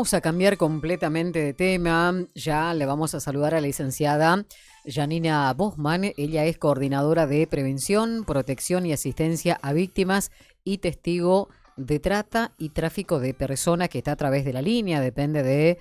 vamos a cambiar completamente de tema. Ya le vamos a saludar a la licenciada Janina Bosman. Ella es coordinadora de prevención, protección y asistencia a víctimas y testigo de trata y tráfico de personas, que está a través de la línea, depende de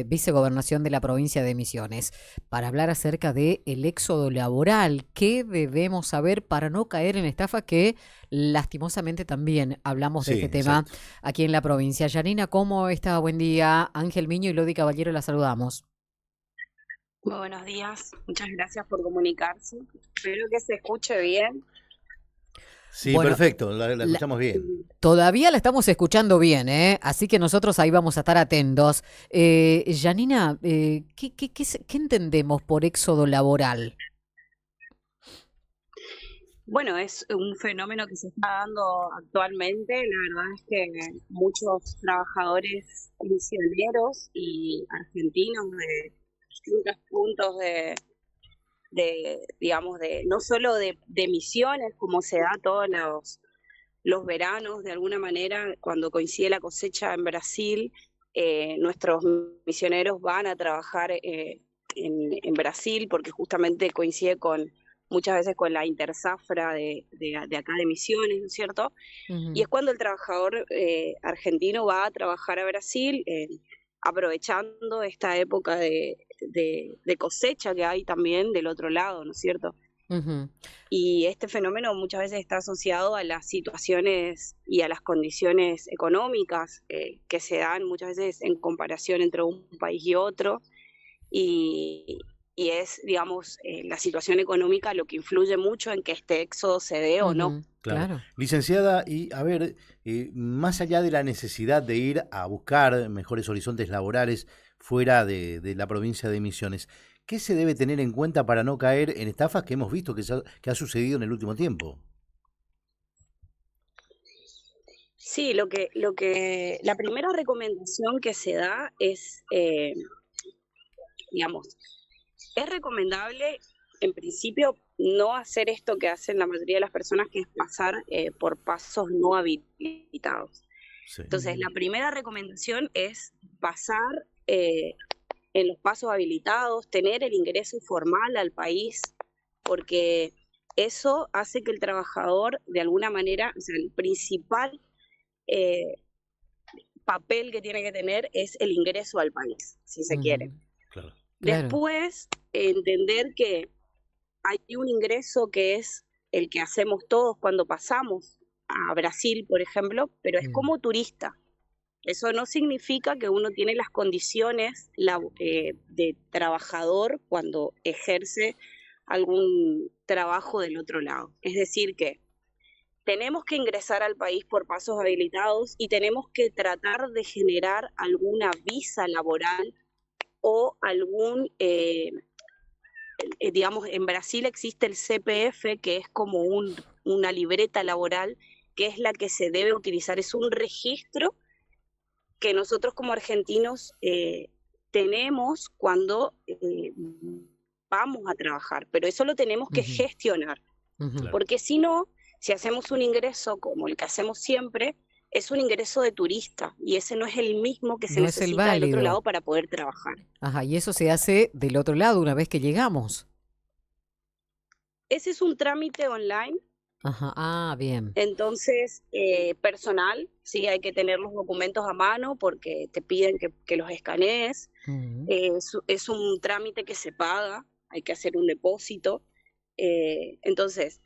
Vicegobernación de la provincia de Misiones, para hablar acerca de el éxodo laboral. ¿Qué debemos saber para no caer en estafa? Que lastimosamente también hablamos de Sí, este tema exacto. aquí en la provincia. Janina, ¿cómo está? Buen día. Ángel Miño y Lodi Caballero, la saludamos. Muy buenos días, muchas gracias por comunicarse. Espero que se escuche bien. Sí, Bueno, perfecto, la la- escuchamos bien. todavía la estamos escuchando bien, ¿eh? Así que nosotros ahí vamos a estar atentos. Janina, ¿qué entendemos por éxodo laboral? Bueno, es un fenómeno que se está dando actualmente. La verdad es que muchos trabajadores misioneros y argentinos de distintos puntos digamos, no solo de misiones, como se da todos los veranos, de alguna manera, cuando coincide la cosecha en Brasil, nuestros misioneros van a trabajar en Brasil porque justamente coincide muchas veces con la interzafra de acá de Misiones, ¿no es cierto? Y Ujú. es cuando el trabajador argentino va a trabajar a Brasil, aprovechando esta época de cosecha que hay también del otro lado, ¿no es cierto? Ujú. Y este fenómeno muchas veces está asociado a las situaciones y a las condiciones económicas que se dan muchas veces en comparación entre un país y otro. Y, y es, digamos, la situación económica lo que influye mucho en que este éxodo se dé o no. Ujú. Claro. Claro. Licenciada, y a ver, más allá de la necesidad de ir a buscar mejores horizontes laborales fuera de la provincia de Misiones, ¿qué se debe tener en cuenta para no caer en estafas que hemos visto que ha sucedido en el último tiempo? Sí, la primera recomendación que se da es, digamos, es recomendable, en principio, no hacer esto que hacen la mayoría de las personas, que es pasar por pasos no habilitados. Sí. Entonces, Ujú. la primera recomendación es pasar en los pasos habilitados, tener el ingreso formal al país, porque eso hace que el trabajador, de alguna manera, o sea, el principal eh, papel que tiene que tener es el ingreso al país, si se quiere. Ujú. Claro. Claro. Después, entender que hay un ingreso que es el que hacemos todos cuando pasamos a Brasil, por ejemplo, pero es Mm. como turista. Eso no significa que uno tiene las condiciones de trabajador cuando ejerce algún trabajo del otro lado. Es decir, que tenemos que ingresar al país por pasos habilitados y tenemos que tratar de generar alguna visa laboral o digamos, en Brasil existe el CPF, que es como una libreta laboral, que es la que se debe utilizar, es un registro que nosotros como argentinos tenemos cuando vamos a trabajar, pero eso lo tenemos que Ujú. gestionar, Ujú. Claro. porque si no, si hacemos un ingreso como el que hacemos siempre, es un ingreso de turista y ese no es el mismo que se No es el necesita del otro válido. lado para poder trabajar. Ajá, y eso se hace del otro lado una vez que llegamos. Ese es un trámite online. Ajá, ah, bien. Entonces, personal, sí, hay que tener los documentos a mano porque te piden que los escanees. Ujú. Es un trámite que se paga, hay que hacer un depósito. Entonces,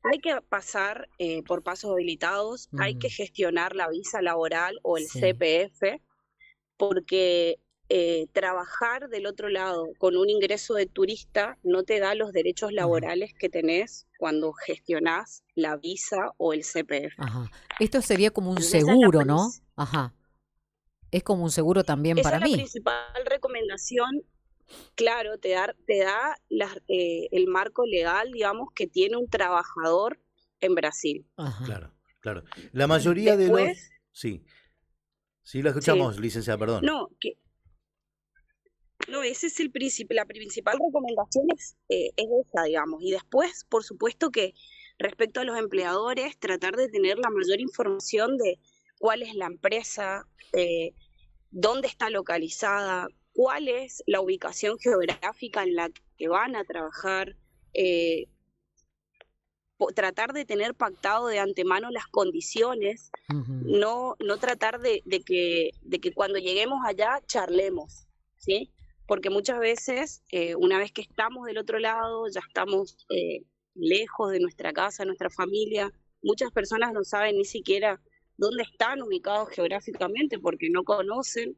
hay que pasar por pasos habilitados, hay que Ujú. gestionar la visa laboral o el Sí. CPF, porque trabajar del otro lado con un ingreso de turista no te da los derechos Ajá, laborales que tenés cuando gestionás la visa o el CPF. ajá. Esto sería como un Entonces, esa es seguro, ¿no? Ajá. Es como un seguro también esa para es la mí. principal recomendación. Claro, te da el marco legal, digamos, que tiene un trabajador en Brasil. Ajá. Claro, claro. La mayoría de los... Después, Sí, sí, lo sí, escuchamos, licenciada, perdón. no, no, ese es la principal recomendación es esa, digamos. Y después, por supuesto que respecto a los empleadores, tratar de tener la mayor información de cuál es la empresa, dónde está localizada, cuál es la ubicación geográfica en la que van a trabajar, eh, tratar de tener pactado de antemano las condiciones, Ujú. no tratar de que cuando lleguemos allá charlemos, ¿sí? Porque muchas veces, una vez que estamos del otro lado, ya estamos lejos de nuestra casa, nuestra familia, muchas personas no saben ni siquiera dónde están ubicados geográficamente porque no conocen.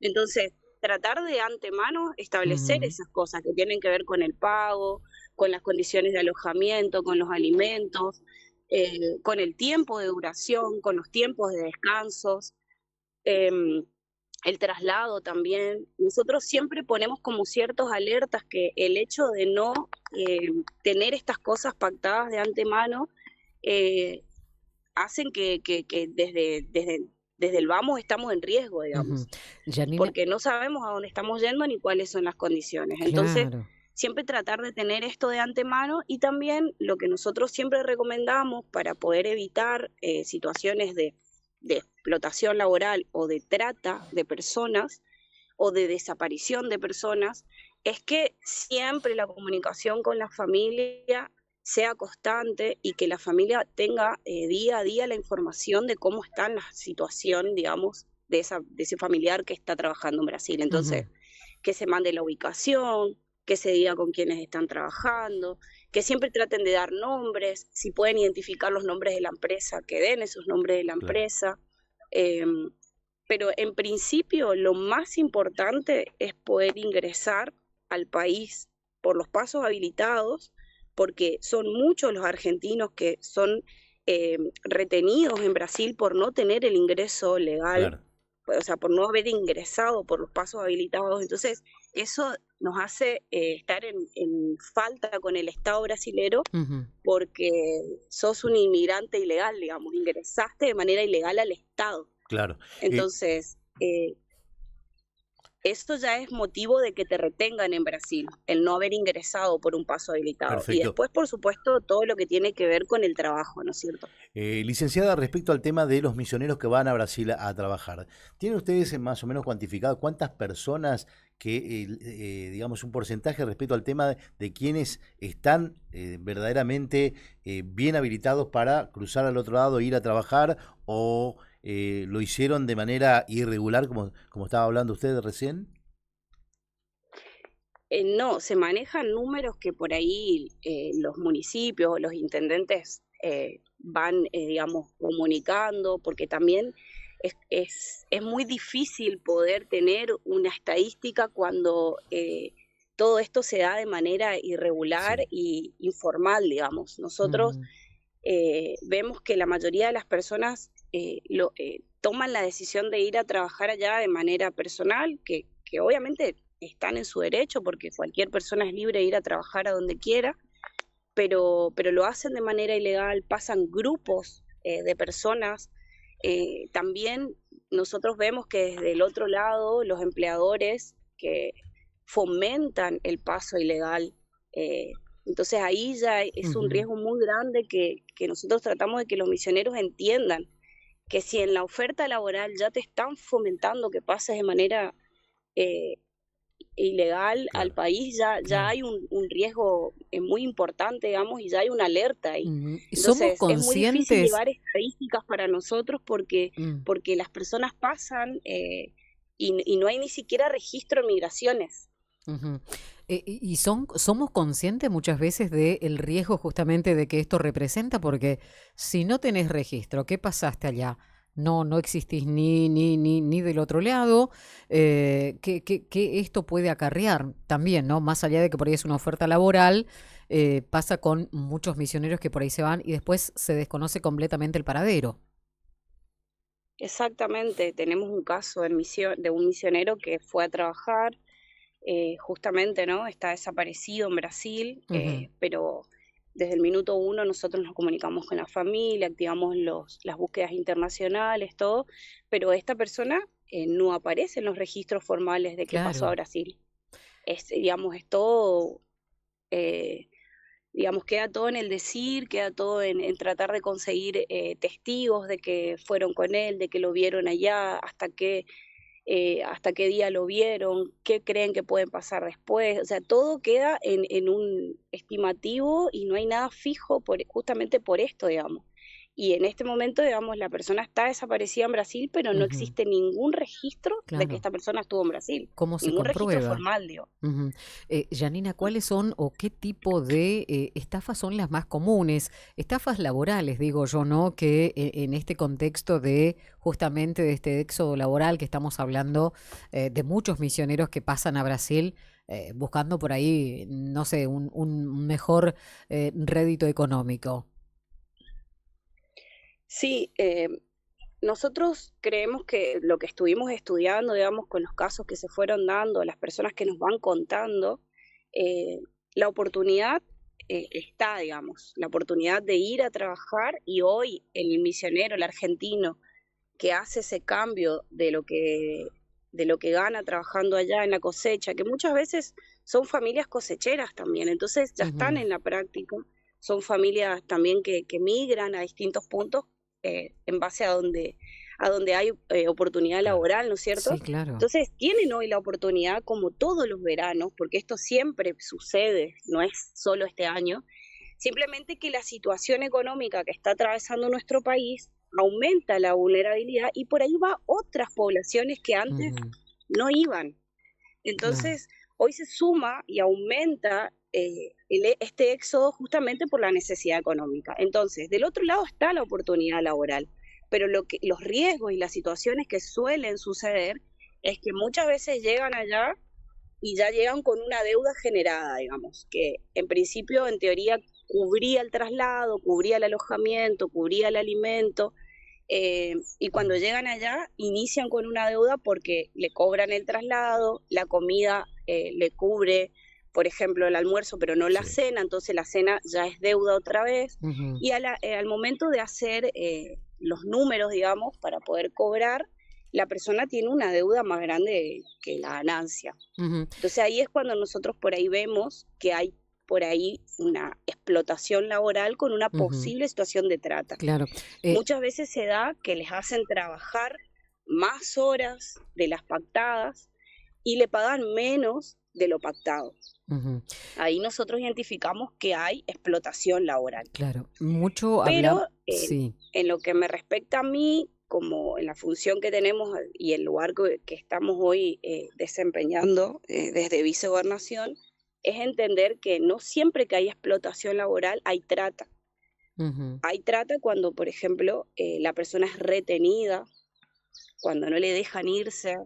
Entonces, tratar de antemano establecer Ujú. esas cosas que tienen que ver con el pago, con las condiciones de alojamiento, con los alimentos, con el tiempo de duración, con los tiempos de descansos, em, el traslado también. Nosotros siempre ponemos como ciertos alertas que el hecho de no tener estas cosas pactadas de antemano eh, hacen que desde el vamos estamos en riesgo, Ujú. digamos, Janina, porque no sabemos a dónde estamos yendo ni cuáles son las condiciones. Entonces, claro. siempre tratar de tener esto de antemano y también lo que nosotros siempre recomendamos para poder evitar situaciones de explotación laboral o de trata de personas o de desaparición de personas, es que siempre la comunicación con la familia sea constante y que la familia tenga día a día la información de cómo está la situación, digamos, de ese familiar que está trabajando en Brasil. Ujú. Entonces, que se mande la ubicación, que se diga con quiénes están trabajando, que siempre traten de dar nombres, si pueden identificar los nombres de la empresa, que den esos nombres de la Claro. empresa. Eh, pero en principio lo más importante es poder ingresar al país por los pasos habilitados, porque son muchos los argentinos que son retenidos en Brasil por no tener el ingreso legal, Claro. o sea, por no haber ingresado por los pasos habilitados. Entonces, eso nos hace estar en falta con el Estado brasilero Ujú. porque sos un inmigrante ilegal, digamos, ingresaste de manera ilegal al Estado. Claro. Entonces, esto ya es motivo de que te retengan en Brasil, el no haber ingresado por un paso habilitado. Y Perfecto. después, por supuesto, todo lo que tiene que ver con el trabajo, ¿no es cierto? Licenciada, respecto al tema de los misioneros que van a Brasil a trabajar, ¿tienen ustedes más o menos cuantificado cuántas personas que, digamos, un porcentaje respecto al tema de quienes están verdaderamente bien habilitados para cruzar al otro lado e ir a trabajar o lo hicieron de manera irregular, como estaba hablando usted recién? No, se manejan números que por ahí los municipios o los intendentes van, digamos, comunicando, porque también es muy difícil poder tener una estadística cuando todo esto se da de manera irregular Sí. y informal, digamos. Nosotros Ujú. vemos que la mayoría de las personas toman la decisión de ir a trabajar allá de manera personal, que obviamente están en su derecho porque cualquier persona es libre de ir a trabajar a donde quiera, pero lo hacen de manera ilegal, pasan grupos de personas. También nosotros vemos que desde el otro lado los empleadores que fomentan el paso ilegal, eh, entonces ahí ya es un Ujú. riesgo muy grande que nosotros tratamos de que los misioneros entiendan que si en la oferta laboral ya te están fomentando que pases de manera eh, ilegal al Claro. país, ya Claro. hay un riesgo muy importante, digamos, y ya hay una alerta ahí. Ujú. ¿Y somos Entonces, es muy difícil conscientes? llevar estadísticas para nosotros Mm. porque las personas pasan y no hay ni siquiera registro de migraciones. Ujú. Y somos conscientes muchas veces del riesgo justamente de que esto representa, porque si no tenés registro, ¿qué pasaste allá? No, no existís ni del otro lado. ¿Qué esto puede acarrear también, ¿no? Más allá de que por ahí es una oferta laboral, pasa con muchos misioneros que por ahí se van y después se desconoce completamente el paradero. Exactamente, tenemos un caso de un misionero que fue a trabajar, justamente, ¿no? Está desaparecido en Brasil, Ujú. pero desde el minuto uno nosotros nos comunicamos con la familia, activamos las búsquedas internacionales, todo, pero esta persona no aparece en los registros formales de que pasó a Claro. Brasil. Digamos, es todo, eh, digamos, queda todo en el decir, queda todo en tratar de conseguir testigos de que fueron con él, de que lo vieron allá, hasta que hasta qué día lo vieron, qué creen que puede pasar después. O sea, todo queda en un estimativo y no hay nada fijo justamente por esto, digamos. Y en este momento, digamos, la persona está desaparecida en Brasil, pero no Ujú, existe ningún registro de que claro. esta persona estuvo en Brasil. ¿Cómo se Ningún registro comprueba? formal, digo. Ujú. Janina, ¿cuáles son o qué tipo de estafas son las más comunes? Estafas laborales, digo yo, ¿no? Que en este contexto de justamente de este éxodo laboral que estamos hablando de muchos misioneros que pasan a Brasil buscando por ahí, no sé, un mejor rédito económico. Sí, nosotros creemos que lo que estuvimos estudiando, digamos, con los casos que se fueron dando, las personas que nos van contando, eh, la oportunidad está, digamos, la oportunidad de ir a trabajar y hoy el misionero, el argentino, que hace ese cambio de lo que gana trabajando allá en la cosecha, que muchas veces son familias cosecheras también, entonces ya están Ujú, en la práctica, son familias también que migran a distintos puntos en base a donde hay oportunidad Claro. laboral, ¿no es sí, cierto? claro. Entonces tienen hoy la oportunidad, como todos los veranos, porque esto siempre sucede, no es solo este año, simplemente que la situación económica que está atravesando nuestro país aumenta la vulnerabilidad y por ahí va otras poblaciones que antes Ujú, no iban. claro. Entonces, hoy se suma y aumenta este éxodo justamente por la necesidad económica. Entonces, del otro lado está la oportunidad laboral, pero los riesgos y las situaciones que suelen suceder es que muchas veces llegan allá y ya llegan con una deuda generada, digamos, que en principio, en teoría, cubría el traslado, cubría el alojamiento, cubría el alimento, y cuando Mm, llegan allá inician con una deuda porque le cobran el traslado, la comida le cubre, por ejemplo, el almuerzo, pero no la sí. cena, entonces la cena ya es deuda otra vez, Ujú, y al momento de hacer los números, digamos, para poder cobrar, la persona tiene una deuda más grande que la ganancia. ujú, Entonces ahí es cuando nosotros por ahí vemos que hay por ahí una explotación laboral con una ujú, posible situación de trata. claro. Muchas veces se da que les hacen trabajar más horas de las pactadas y le pagan menos de lo pactado. Ujú, Ahí nosotros identificamos que hay explotación laboral. claro. Mucho habla, Pero sí. en lo que me respecta a mí, como en la función que tenemos y el lugar que estamos hoy desempeñando desde vicegobernación, es entender que no siempre que hay explotación laboral hay trata. Ujú, Hay trata cuando, por ejemplo, la persona es retenida, cuando no le dejan irse,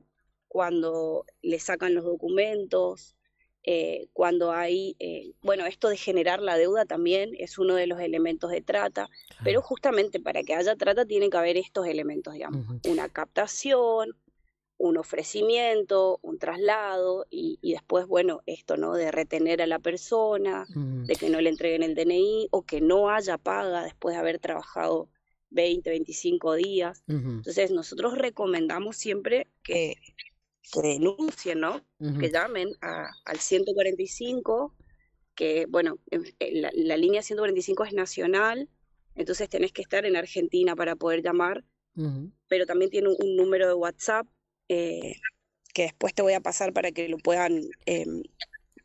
cuando le sacan los documentos, cuando hay, bueno, esto de generar la deuda también es uno de los elementos de trata, pero claro. justamente para que haya trata tiene que haber estos elementos, digamos, Ujú, una captación, un ofrecimiento, un traslado y después, bueno, esto, ¿no? De retener a la persona, ujú, de que no le entreguen el DNI o que no haya paga después de haber trabajado 20, 25 días. ujú, Entonces, nosotros recomendamos siempre que denuncien, ¿no? ujú. Que llamen al 145, que, bueno, la línea 145 es nacional, entonces tenés que estar en Argentina para poder llamar, Ujú. pero también tiene un número de WhatsApp eh, que después te voy a pasar para que lo puedan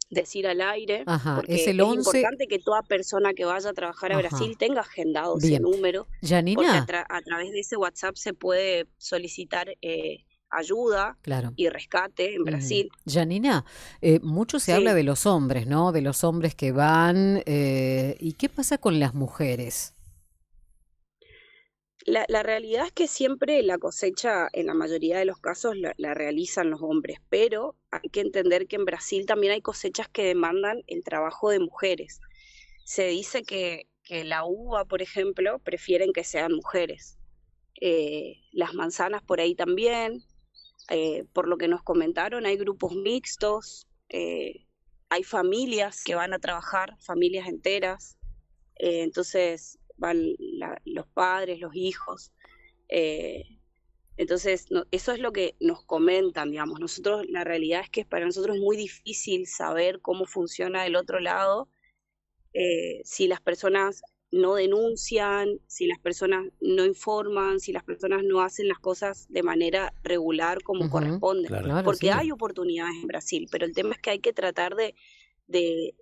decir al aire, Ajá, es porque el es 11. importante que toda persona que vaya a trabajar a Brasil Ajá, tenga agendado ese bien. número, porque Janina, a través de ese WhatsApp se puede solicitar ayuda claro. y rescate en Ujú. Brasil. Janina, mucho se habla Sí, de los hombres, ¿no? De los hombres que van. ¿Y qué pasa con las mujeres? la realidad es que siempre la cosecha, en la mayoría de los casos, la realizan los hombres, pero hay que entender que en Brasil también hay cosechas que demandan el trabajo de mujeres. Se dice que la uva, por ejemplo, prefieren que sean mujeres. Las manzanas por ahí también, por lo que nos comentaron, hay grupos mixtos, hay familias que van a trabajar, familias enteras, entonces van los padres, los hijos. eh, entonces, eso es lo que nos comentan, digamos. Nosotros, la realidad es que para nosotros es muy difícil saber cómo funciona del otro lado, si las personas no denuncian, si las personas no informan, si las personas no hacen las cosas de manera regular como corresponde. Claro. Claro, Porque sí. hay oportunidades en Brasil, pero el tema es que hay que tratar de, de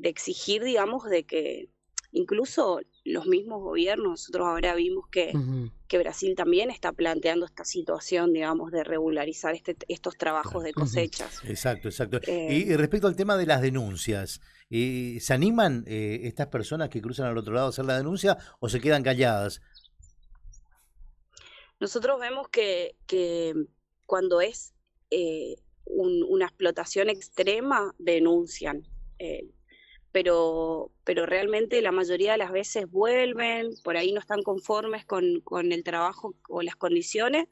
exigir, digamos, de que incluso los mismos gobiernos, nosotros ahora vimos Ujú. que Brasil también está planteando esta situación, digamos, de regularizar estos trabajos Claro. de Ujú. cosechas. Exacto, exacto. Eh, Y respecto al tema de las denuncias, ¿se animan estas personas que cruzan al otro lado a hacer la denuncia o se quedan calladas? Nosotros vemos que cuando es una explotación extrema, denuncian, eh, pero realmente la mayoría de las veces vuelven, por ahí no están conformes con el trabajo o las condiciones,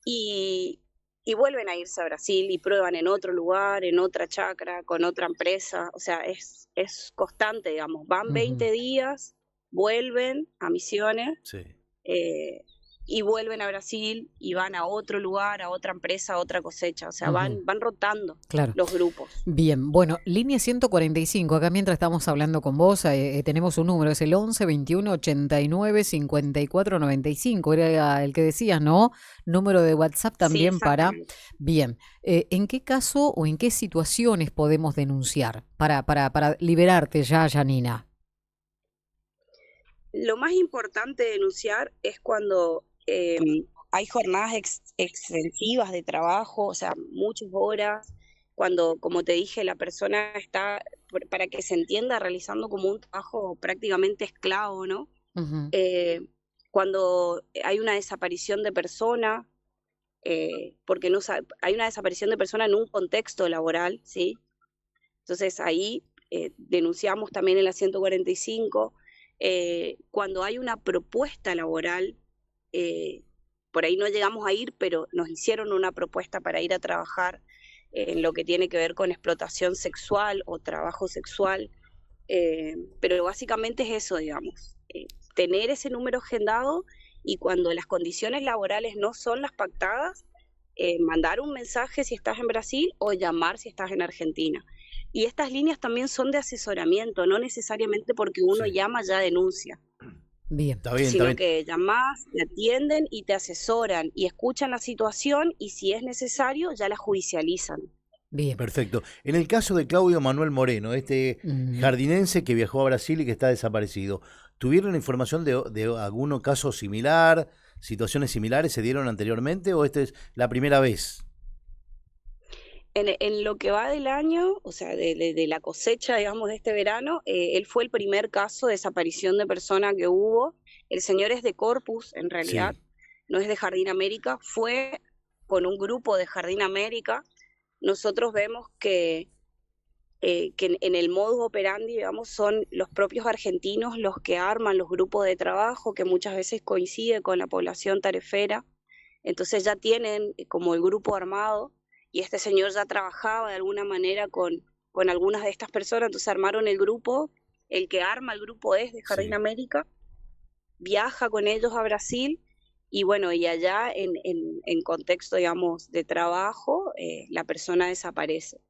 y, y vuelven a irse a Brasil y prueban en otro lugar, en otra chacra, con otra empresa. O sea, es constante, digamos. Van Ujú. 20 días, vuelven a Misiones, Sí. eh, y vuelven a Brasil y van a otro lugar, a otra empresa, a otra cosecha. O sea, Ujú. van rotando Claro. los grupos. Bien, bueno, línea 145, acá mientras estamos hablando con vos, tenemos un número, es el 11 21 89 54 95, era el que decías, ¿no? Número de WhatsApp Sí, también para... exactamente. Bien, ¿en qué caso o en qué situaciones podemos denunciar para liberarte ya, Janina? Lo más importante de denunciar es cuando hay jornadas extensivas de trabajo, o sea, muchas horas, cuando, como te dije, la persona está, para que se entienda, realizando como un trabajo prácticamente esclavo, ¿no? Ujú. Eh, Cuando hay una desaparición de persona, porque no hay una desaparición de persona en un contexto laboral, ¿sí? Entonces ahí denunciamos también en la 145, cuando hay una propuesta laboral, eh, por ahí no llegamos a ir, pero nos hicieron una propuesta para ir a trabajar en lo que tiene que ver con explotación sexual o trabajo sexual, pero básicamente es eso, digamos, tener ese número agendado y cuando las condiciones laborales no son las pactadas, mandar un mensaje si estás en Brasil o llamar si estás en Argentina. Y estas líneas también son de asesoramiento, no necesariamente porque uno Sí. llama ya denuncia, Bien, Está bien, está sino bien. que llamás, te atienden y te asesoran y escuchan la situación y si es necesario ya la judicializan. bien. Perfecto. En el caso de Claudio Manuel Moreno, este Mm. jardinense que viajó a Brasil y que está desaparecido, ¿tuvieron información de algún caso similar, situaciones similares se dieron anteriormente o esta es la primera vez? En lo que va del año, o sea, de la cosecha, digamos, de este verano, él fue el primer caso de desaparición de persona que hubo. El señor es de Corpus, en realidad, Sí, no es de Jardín América, fue con un grupo de Jardín América. Nosotros vemos que en el modus operandi, digamos, son los propios argentinos los que arman los grupos de trabajo, que muchas veces coincide con la población tarefera. Entonces ya tienen como el grupo armado y este señor ya trabajaba de alguna manera con algunas de estas personas, entonces armaron el grupo, el que arma el grupo es de Jardín sí. América, viaja con ellos a Brasil y bueno, y allá en contexto, digamos, de trabajo, la persona desaparece.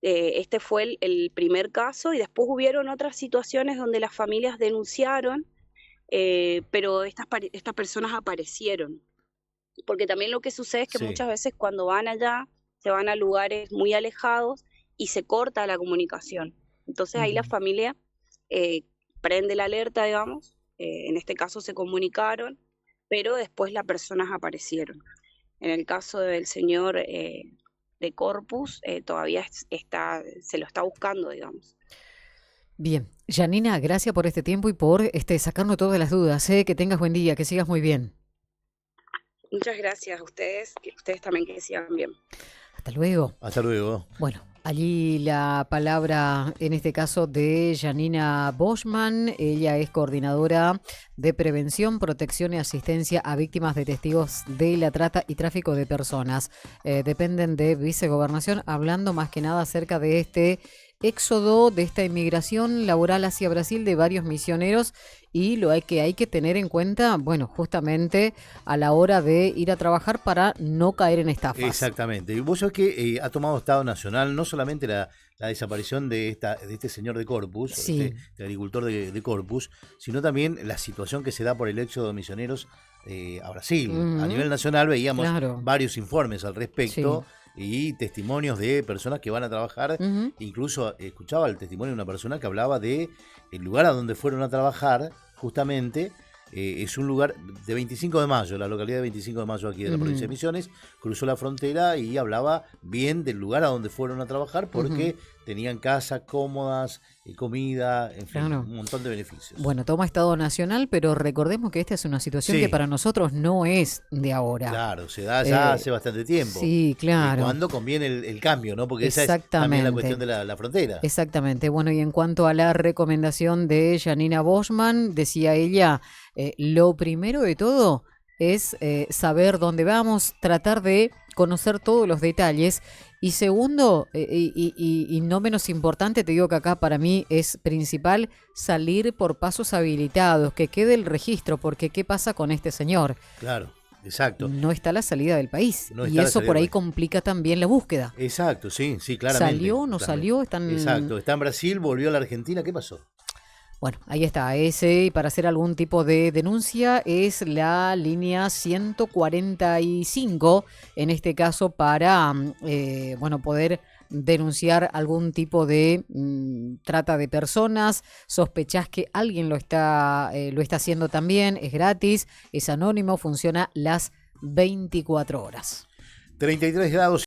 Este fue el primer caso y después hubieron otras situaciones donde las familias denunciaron, pero estas personas aparecieron. Porque también lo que sucede es que Sí. muchas veces cuando van allá, se van a lugares muy alejados y se corta la comunicación. Entonces ahí la Ujú. familia eh, prende la alerta, digamos, en este caso se comunicaron, pero después las personas aparecieron. En el caso del señor de Corpus, todavía se lo está buscando, digamos. Bien, Janina, gracias por este tiempo y por sacarnos todas las dudas. Que tengas buen día, que sigas muy bien. Muchas gracias a ustedes, que ustedes también que sigan bien. Hasta luego. Hasta luego. Bueno, allí la palabra, en este caso, de Janina Boschman. Ella es coordinadora de prevención, protección y asistencia a víctimas de testigos de la trata y tráfico de personas. Dependen de Vicegobernación, hablando más que nada acerca de éxodo de esta inmigración laboral hacia Brasil de varios misioneros y lo hay que tener en cuenta, bueno, justamente a la hora de ir a trabajar para no caer en estafas. Exactamente. Y vos sabés que ha tomado Estado Nacional no solamente la desaparición de este señor de Corpus, Sí. este agricultor de Corpus, sino también la situación que se da por el éxodo de misioneros a Brasil. A nivel nacional veíamos varios informes al respecto. Sí. Y testimonios de personas que van a trabajar. Incluso escuchaba el testimonio de una persona que hablaba de el lugar a donde fueron a trabajar, justamente. Es un lugar de 25 de mayo, la localidad de 25 de mayo aquí de la provincia de Misiones. Cruzó la frontera y hablaba bien del lugar a donde fueron a trabajar porque tenían casas cómodas, comida, en fin, un montón de beneficios. Bueno, toma Estado Nacional, pero recordemos que esta es una situación que para nosotros no es de ahora. Claro, se da ya hace bastante tiempo. Sí, claro. Cuando conviene el cambio, ¿no? Porque esa es también la cuestión de la frontera. Exactamente. Bueno, y en cuanto a la recomendación de Janina Boschman, decía ella, lo primero de todo es saber dónde vamos, tratar de conocer todos los detalles. Y segundo, y no menos importante, te digo que acá para mí es principal salir por pasos habilitados, que quede el registro, porque ¿qué pasa con este señor? Claro, exacto. No está a la salida del país. No y eso por ahí complica también la búsqueda. Exacto, sí, claramente. ¿Salió, no salió? Exacto, está en Brasil, volvió a la Argentina, ¿qué pasó? Bueno, ahí está, y para hacer algún tipo de denuncia es la línea 145, en este caso para poder denunciar algún tipo de trata de personas, sospechás que alguien lo está haciendo también, es gratis, es anónimo, funciona las 24 horas. 33 grados.